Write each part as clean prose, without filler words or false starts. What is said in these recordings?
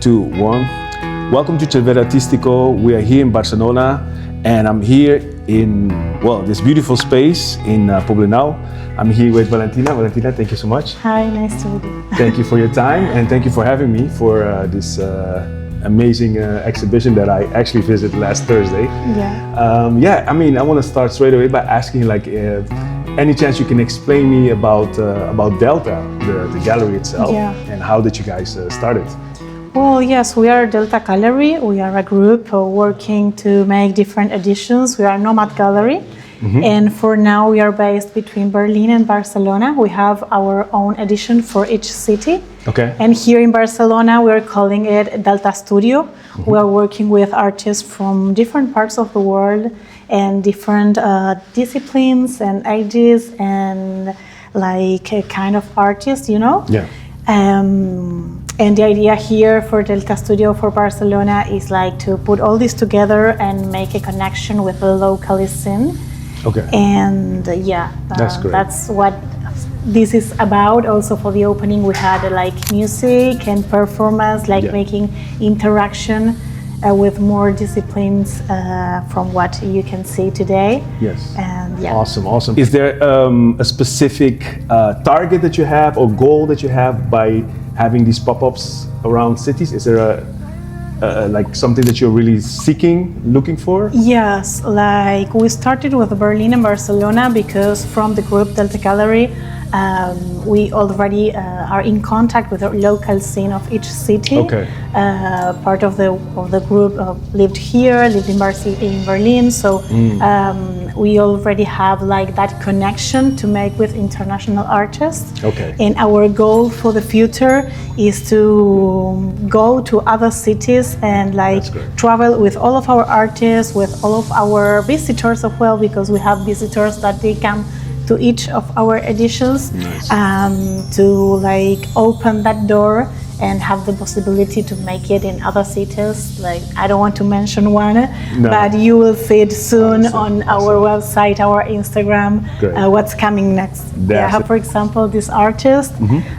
2, 1. Welcome to Cervera Artistico. We are here in Barcelona, and I'm here in, well, this beautiful space in Poblenou. I'm here with Valentina. Valentina, thank you so much. Hi, nice to meet you. Thank you for your time, and thank you for having me for this amazing exhibition that I actually visited last Thursday. Yeah. I mean, I want to start straight away by asking, like, any chance you can explain me about Delta, the gallery itself, and how did you guys start it? Well, yes, we are Delta Gallery. We are a group working to make different editions. We are a nomad gallery. And for now, we are based between Berlin and Barcelona. We have our own edition for each city. Okay. And here in Barcelona, we are calling it Delta Studio. We are working with artists from different parts of the world and different disciplines and ages and like a kind of artists, you know? Yeah. And the idea here for Delta Studio for Barcelona is like to put all this together and make a connection with the local scene. Okay. And that's great. That's what this is about. Also for the opening, we had like music and performance, like making interaction with more disciplines from what you can see today. Yes. And Awesome, awesome. Is there a specific target that you have or goal that you have by having these pop-ups around cities? Is there like something that you're really seeking, looking for? Yes, like we started with Berlin and Barcelona because from the group Delta Gallery, we already are in contact with the local scene of each city. Okay. Part of the group lived here, lived in Berlin, so we already have like that connection to make with international artists. Okay. And our goal for the future is to go to other cities and like travel with all of our artists, with all of our visitors as well, because we have visitors that they come to each of our editions. Nice. To like open that door and have the possibility to make it in other cities. Like, I don't want to mention one, but you will see it soon on our website, our Instagram, what's coming next. We have, for example, this artist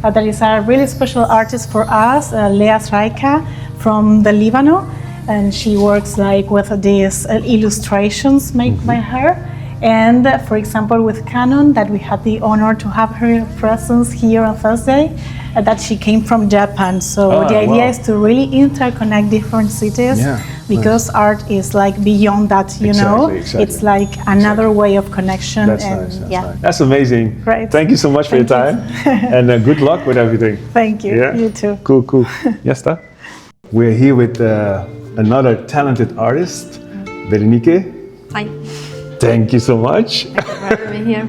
that is a really special artist for us, Lea Sraika from the Lebanon, and she works like with these illustrations made by her. And for example, with Canon, that we had the honor to have her presence here on Thursday, that she came from Japan. So the idea is to really interconnect different cities, because art is like beyond that, you know? It's like another way of connection. That's and nice. That's amazing. Great. Thank you so much for your time. And good luck with everything. Thank you. You too. Cool. Yes, sir. We're here with another talented artist, Veronique. Hi. Thank you so much. Thank you for having me here.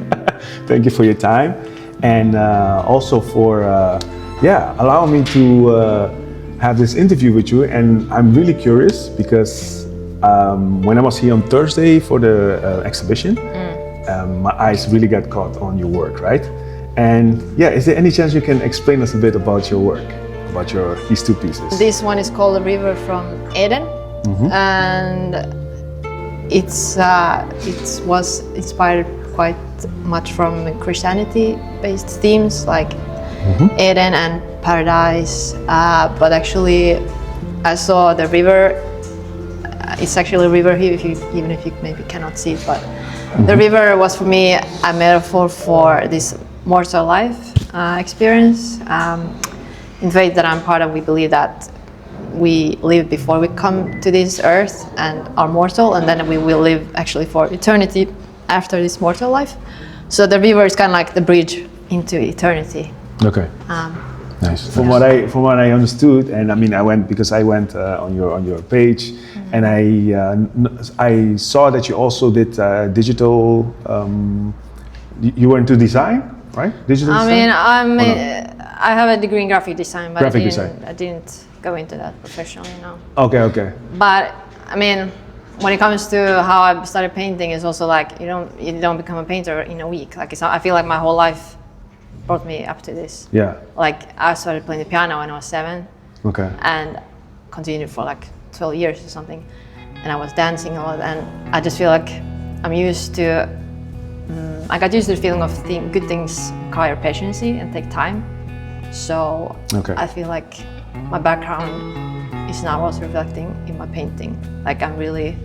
Thank you for your time, and also for allowing me to have this interview with you. And I'm really curious because when I was here on Thursday for the exhibition, my eyes really got caught on your work, right? And is there any chance you can explain us a bit about your work, about these two pieces? This one is called "The River from Eden," and it was inspired quite much from Christianity-based themes like Eden and paradise. But actually, I saw the river. It's actually a river here, even if you maybe cannot see it. But the river was for me a metaphor for this mortal life experience. In faith that I'm part of, we believe that we live before we come to this earth and are mortal, and then we will live actually for eternity after this mortal life. So the river is kind of like the bridge into eternity. Okay. Nice. From what I understood, and I mean, I went on your page, and I saw that you also did digital. You were into design, right? Digital design? I have a degree in graphic design, but I didn't go into that professionally, no. Okay. But I mean, when it comes to how I started painting, it's also like you don't become a painter in a week. Like I feel like my whole life brought me up to this. Yeah. Like I started playing the piano when I was 7. Okay. And continued for like 12 years or something. And I was dancing a lot, and I just feel like I'm used to. I got used to the feeling of good things require patience and take time. So I feel like my background is now also reflecting in my painting. Like I'm really,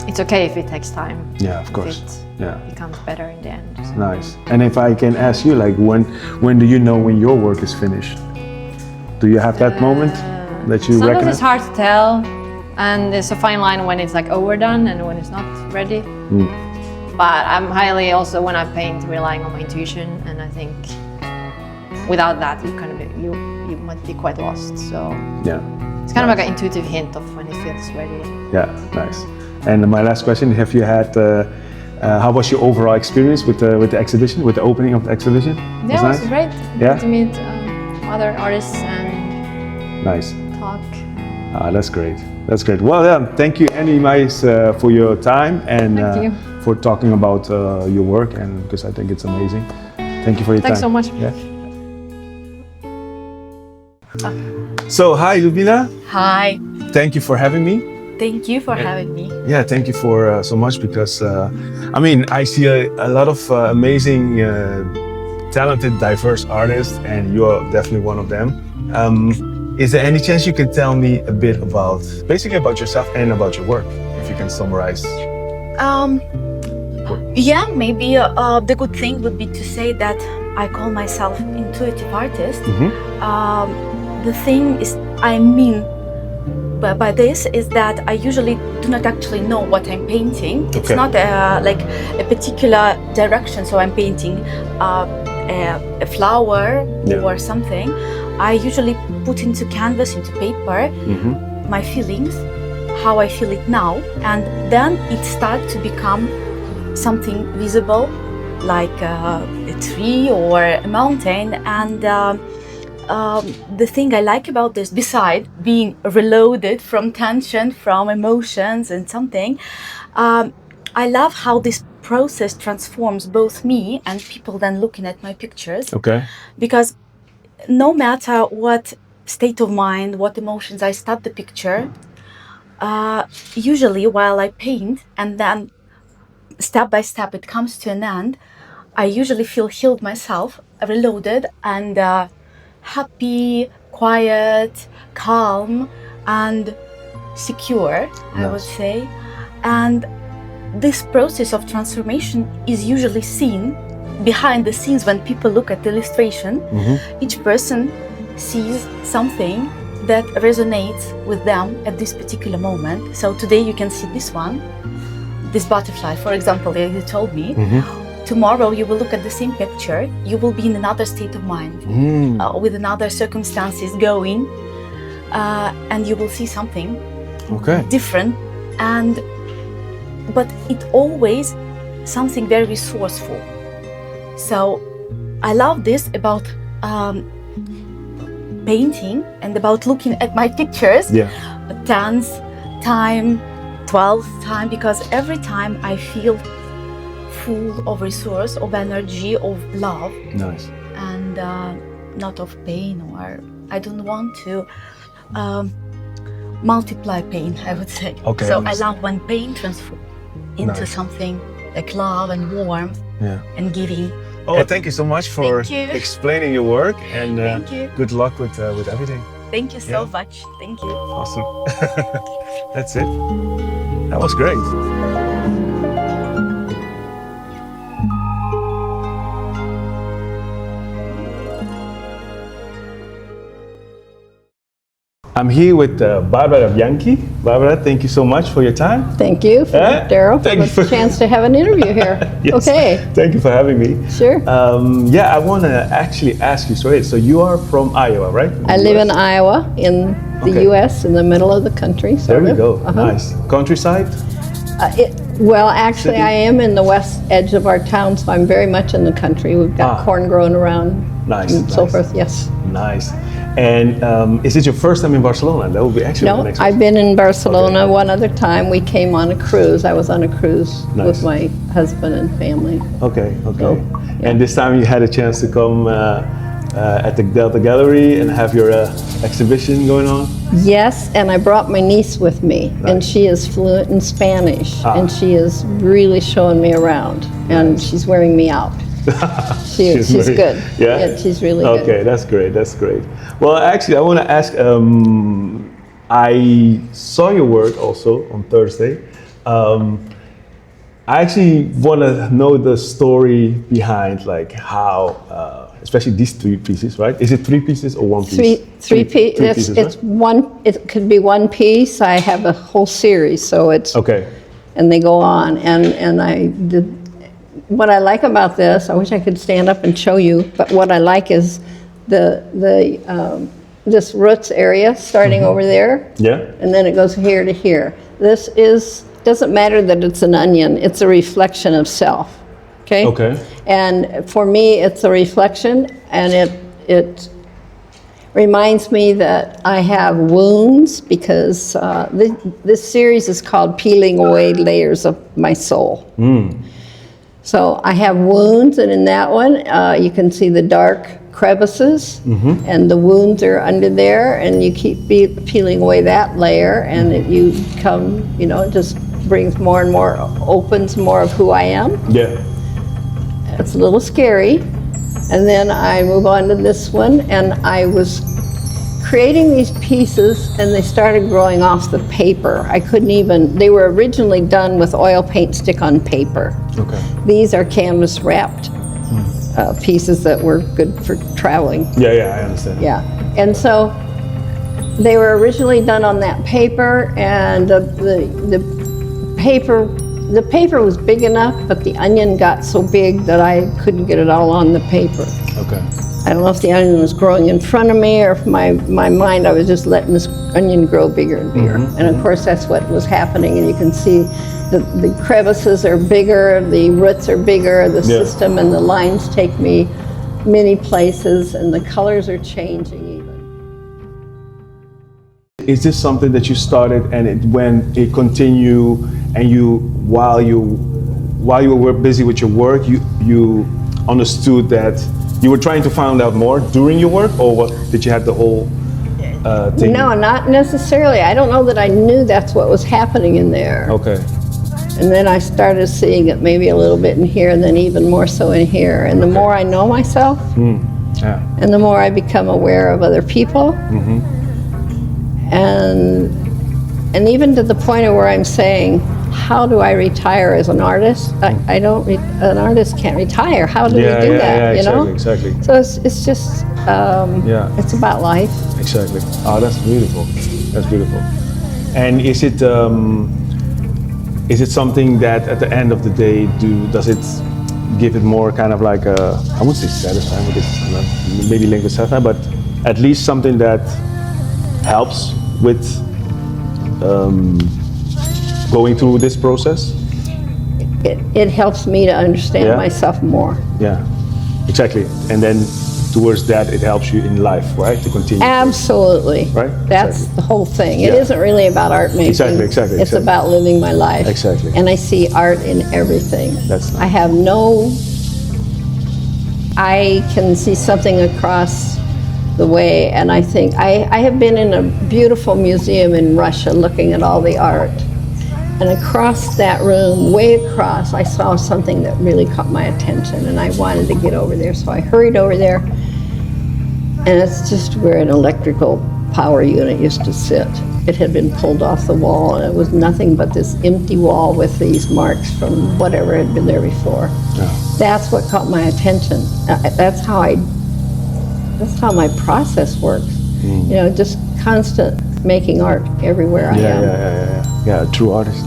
it's okay if it takes time. Yeah, of course. It becomes better in the end. Nice. And if I can ask you, like, when do you know when your work is finished? Do you have that moment that you Sometimes recognize? it's hard to tell, and there's a fine line when it's like overdone and when it's not ready. But I'm highly also, when I paint, relying on my intuition, and I think without that you might be quite lost. So it's kind of like an intuitive hint of when it feels ready. Yeah, nice. And my last question: have you had? How was your overall experience with the exhibition, with the opening of the exhibition? Yeah, it was nice? great. Yeah? To meet other artists and nice. talk. That's great. That's great. Well, yeah, thank you, Annie Mais, for your time and Thank you. for talking about your work, and because I think it's amazing. Thank you for your Thanks so time. much. Yeah. So, hi, Liudmila. Hi, Thank you for having me. thank you for having me. Yeah, thank you for so much because I mean I see a lot of amazing, talented, diverse artists, and you're definitely one of them. Is there any chance you can tell me a bit about, basically about yourself and about your work, if you can summarize? Yeah, maybe the good thing would be to say that I call myself intuitive artist. The thing is, I mean by this is that I usually do not actually know what I'm painting. It's Okay. not like a particular direction, so I'm painting a flower or something. I usually put into canvas, into paper, my feelings, how I feel it now, and then it starts to become something visible, like a tree or a mountain. And the thing I like about this, beside being reloaded from tension, from emotions and something, I love how this process transforms both me and people then looking at my pictures. Okay. Because no matter what state of mind, what emotions I start the picture, usually while I paint and then step by step it comes to an end, I usually feel healed myself, reloaded, and happy, quiet, calm, and secure, I would say. And this process of transformation is usually seen behind the scenes when people look at the illustration. Each person sees something that resonates with them at this particular moment. So today you can see this one, this butterfly, for example, that you told me. Tomorrow you will look at the same picture, you will be in another state of mind, with another circumstances going, and you will see something different, but it always something very resourceful. So I love this about painting and about looking at my pictures 10th time, 12th time, because every time I feel full of resource, of energy, of love. Nice. And not of pain, or I don't want to multiply pain, I would say. Okay, so I understand. love when pain transforms into something like love and warmth and giving. Oh, thank you so much for Thank you. explaining your work, and Thank you. good luck with everything. Thank you so much. Thank you. Awesome. That's it. That was great. I'm here with Barbara Bianchi. Barbara, thank you so much for your time. Thank you, Daryl, Thank you for the chance to have an interview here. Yes. Okay, Thank you for having me. sure. Yeah, I want to actually ask you straight. So you are from Iowa, right? I live in Iowa, in the Okay. U.S., in the middle of the country. So There we I live- go. uh-huh. Nice. Countryside? Well, actually, City? I am in the west edge of our town, so I'm very much in the country. We've got corn growing around Nice, and so nice. forth, yes. Nice. And is it your first time in Barcelona? That would be actually the No, next I've been in Barcelona Okay. one other time. We came on a cruise. I was on a cruise Nice. with my husband and family. Okay, okay. So, yeah. And this time you had a chance to come at the Delta Gallery and have your exhibition going on? Yes, and I brought my niece with me, and she is fluent in Spanish, and she is really showing me around, and she's wearing me out. She's very- good. Yeah? She's really good. Okay, that's great. That's great. Well, actually, I want to ask. I saw your work also on Thursday. I actually want to know the story behind, like how, especially these 3 pieces, right? Is it 3 pieces or 1 piece? Three pieces. It's right? one. It could be one piece. I have a whole series, so it's Okay. and they go on. And I did. What I like about this, I wish I could stand up and show you, but what I like is this roots area starting over there, Yeah. and then it goes here to here. This doesn't matter that it's an onion, it's a reflection of self, okay? Okay. And for me, it's a reflection, and it reminds me that I have wounds because this series is called Peeling Away Layers of My Soul. So I have wounds, and in that one, you can see the dark crevices, and the wounds are under there, and you keep peeling away that layer, and you come, it just brings more and more, opens more of who I am. Yeah. It's a little scary. And then I move on to this one, and I was creating these pieces, and they started growing off the paper. I couldn't even, they were originally done with oil paint stick on paper. Okay. These are canvas wrapped pieces that were good for traveling. Yeah, I understand. Yeah, and so they were originally done on that paper, and the paper was big enough, but the onion got so big that I couldn't get it all on the paper. Okay. I don't know if the onion was growing in front of me, or if my mind, I was just letting this onion grow bigger and bigger. And of course that's what was happening, and you can see the crevices are bigger, the roots are bigger, the system and the lines take me many places, and the colors are changing even. Is this something that you started and it continued, and while you were busy with your work, you understood that you were trying to find out more during your work, or what? Did you have the whole thing? No, not necessarily. I don't know that I knew that's what was happening in there. Okay. And then I started seeing it maybe a little bit in here, and then even more so in here. And the more I know myself, and the more I become aware of other people, and even to the point of where I'm saying, how do I retire as an artist? An artist can't retire. How do we do that? Exactly. So it's just, it's about life. Exactly. Oh, that's beautiful. That's beautiful. And is it something that at the end of the day, does it give it more kind of like I wouldn't say satisfying, because maybe linked with satisfying, but at least something that helps with going through this process? It helps me to understand myself more. Yeah, exactly. And then towards that, it helps you in life, right? To continue. Absolutely. Right? That's the whole thing. Yeah. It isn't really about art making. Exactly. It's about living my life. Exactly. And I see art in everything. That's nice. I can see something across the way, and I think, I have been in a beautiful museum in Russia looking at all the art. And across that room, way across, I saw something that really caught my attention, and I wanted to get over there. So I hurried over there, and it's just where an electrical power unit used to sit. It had been pulled off the wall, and it was nothing but this empty wall with these marks from whatever had been there before. Yeah. That's what caught my attention. That's how my process works. Just constant making art everywhere I am. Yeah, a true artist.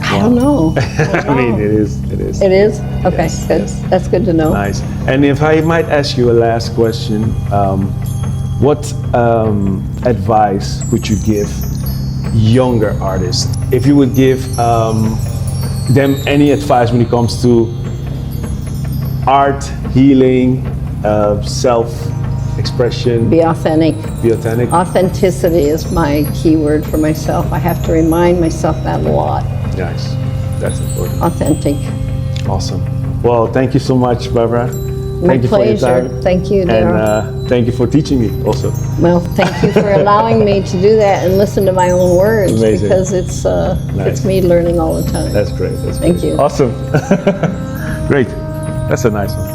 I don't know. I mean, it is. It is? Okay, Yes, good. yes. That's good to know. Nice. And if I might ask you a last question, what advice would you give younger artists? If you would give them any advice when it comes to art, healing, self-expression? Be authentic. Be authentic. Authenticity is my key word for myself. I have to remind myself that a lot. Nice. That's important. Authentic. Awesome. Well, thank you so much, Barbara. My Thank you for your pleasure. time. Thank you, Daryl. And thank you for teaching me also. Well, thank you for allowing me to do that and listen to my own words. Amazing. Because it's Nice. me learning all the time. That's great. Thank you. Awesome. Great. That's a nice one.